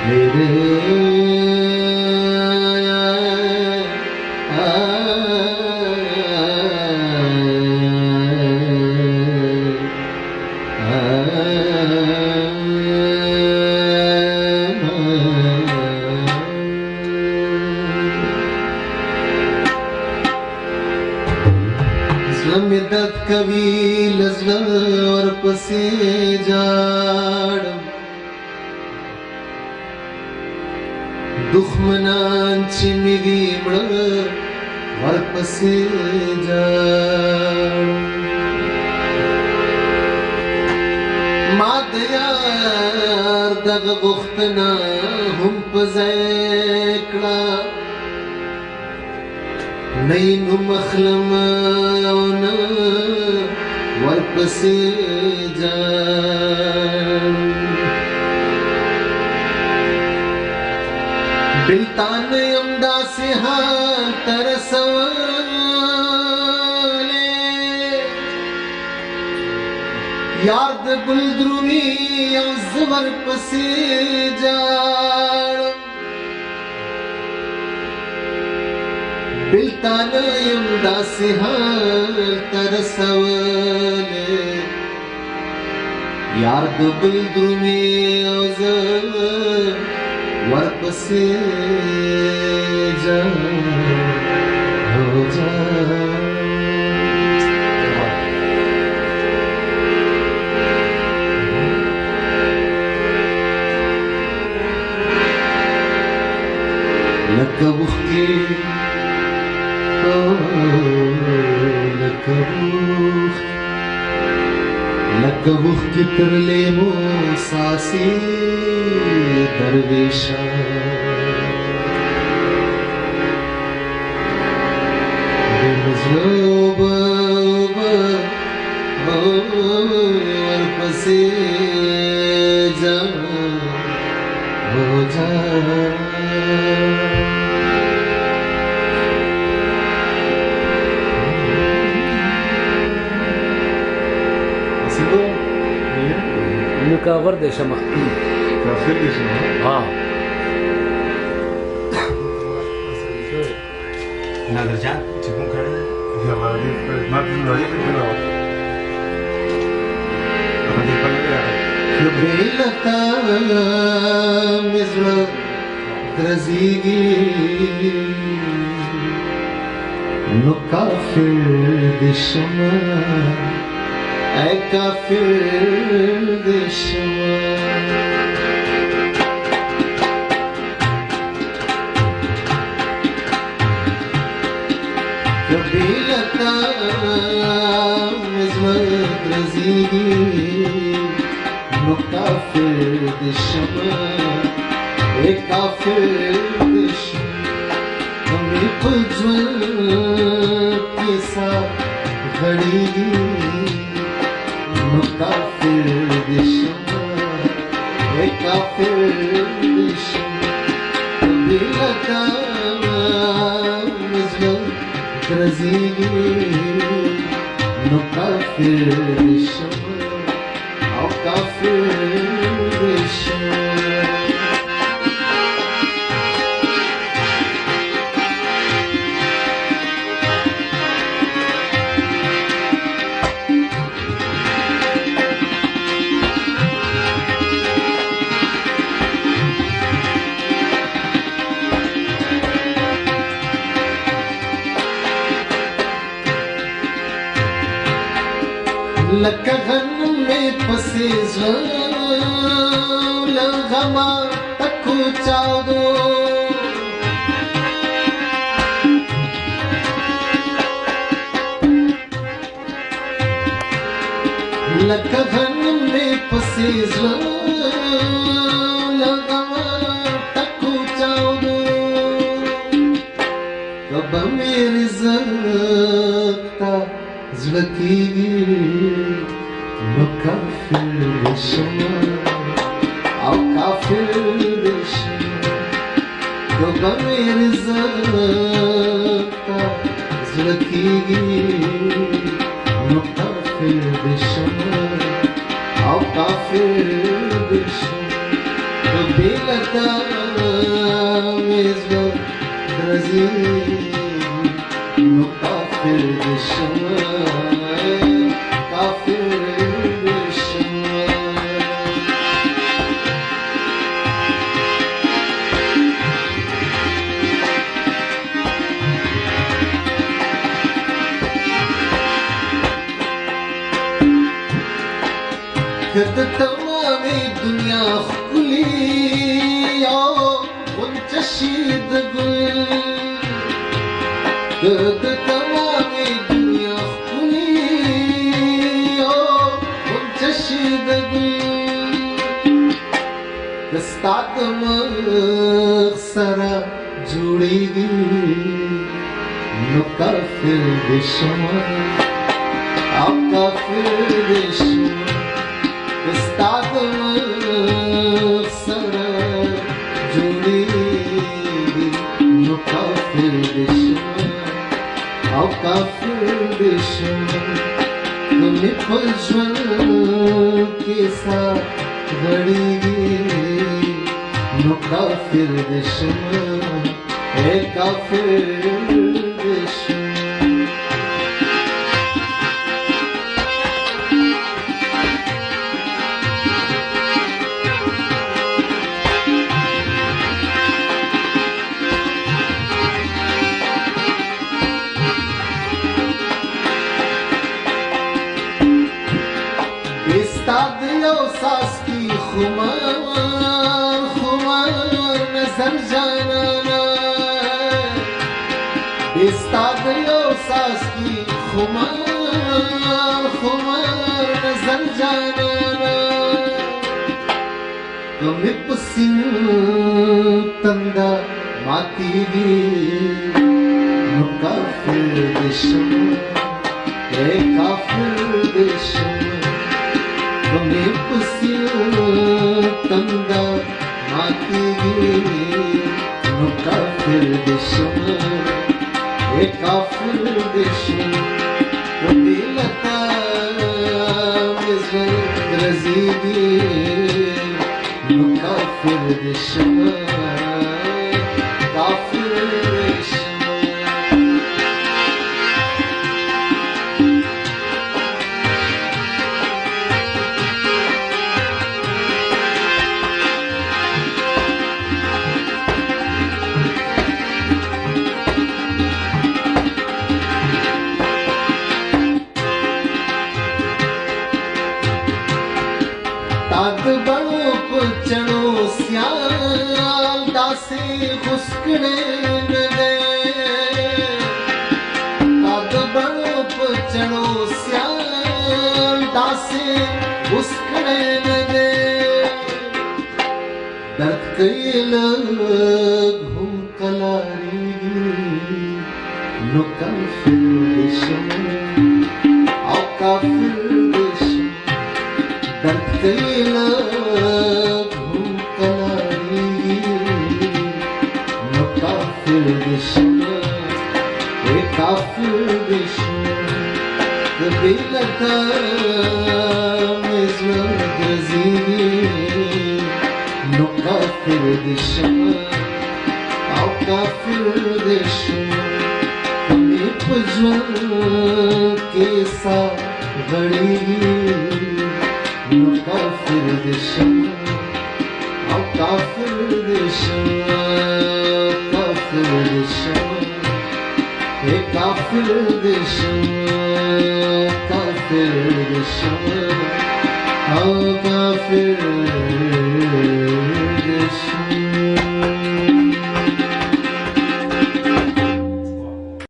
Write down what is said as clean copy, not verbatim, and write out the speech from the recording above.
मेरे दर्द कवि लज़्ल और पसे जाड़ दुश्मनान चिमिरी मड़ और पसे जाड़ मादयार दग गुख्तना हम पज़ैकड़ा नैनु मखलम औना वर्पसे जान बिल्तान यमदा से हाल तरसवाले याद बुलद्रुमी यमज़ वर्पसे जान बिल्ताना यमदा से हाल तरसवाले यार दुबल दुमे औज़र वर्पसे जा हो जा लकबुख के लकबुख की तरले मो सासी दरवेशा बेमज़लोब वर्पसे जा हो जा Kabar deşama. Kafir deşama. Ha. Nadarjan, çubuk kare. Ya bari, makin lagi pernah. Nanti pernah. Kebelata mizra drazigi, no kafir deşama. Ay kafir deşma Kabilata mizmat razigi No kafir deşma Ay kafir deşma Kami kujwal ke saath ghadigi kafir dişma, ey kafir dişma, bilata mizma trazigi, no kafir dişma, o kafir dişma. लकगन में फंसे लगमा तकु चादो लकगन में फंसे लगमा तकु चादो कब मेरी ज़ख्ता ज़लकी no kafir deşma, o kafir deşma, goba meri zakta zlaki no kafir deşma, o kafir deşma. قبيلة مزبر درزي نكافر بالشمال كافر بالشمال كد تمام الدنيا خلي وانت شيد قل كد تمام الدنيا خلي وانت شيد قل كستعد مخسرة جوڑيگي نكافر بالشمال او كافر بالشمال استعد مخسرة جوڑيگي نكافر بالشمال او كافر بالشمال تمہیں پجول کے ساتھ گھڑیگی نكافر بالشمال اے کافر بالشمال استاد یو ساس کی خمار خمار نظر جانانا استاد یو ساس کی خمار خمار نظر جانانا کمی پسین تندا ماتی گی نکافر دشمن اے کافر دشمن تمہیں پسین تندا ماتی گی نکافر دشمن اے کافر دشمن قبیلتا مزر درزیگی نکافر دشمن کافر تاد بڑو پچڑو سیال داسے خسکڑے ندے تاد بڑو پچڑو سیال داسے خسکڑے ندے درد کئی لگ ہم کلاری نکافر دشمن او کافر دشمن درد کئی لگ ہم کلاری نکافر دشمن اے کافر دشمن قبیلتا مزر درزیگی نکافر دشمن او کافر دشمن تمہیں پجول کے ساتھ گھڑیگی نکافر دشمن او کافر دشمن کافر دشمن اے کافر دشمن کافر دشمن او کافر